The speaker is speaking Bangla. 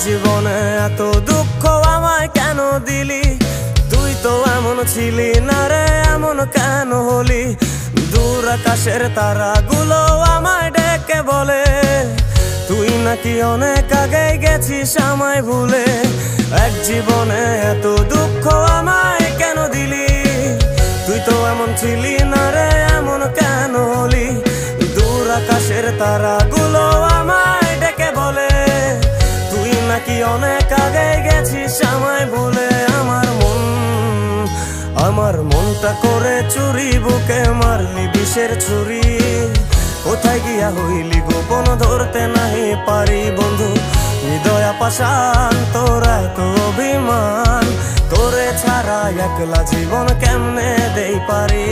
জীবনে এত দুঃখ আমায় কেন দিলি? তুই তো এমন ছিলি না রে, এমন কেন হলি? দূর আকাশের তারাগুলো আমায় ডেকে বলে তুই নাকি অনেক আগে গেছিস আমায় ভুলে। এক জীবনে এত দুঃখ আমায় কেন দিলি? তুই তো এমন ছিলি না রে, এমন কেন হলি? দূর আকাশের তারাগুলো আমায় ডেকে বলে তুই নাকি অনেক আগে গেছিস আমায় ভুলে। আমার মনটা করে চুরি, বুকে মারলি বিষের ছুরি। কোথায় গিয়া হইলি গোপন ধরতে নাহি পারি বন্ধু। হৃদয় পাষাণ তোর এত অভিমান, তোরে ছাড়া একলা জীবন কেমনে দেই পারি?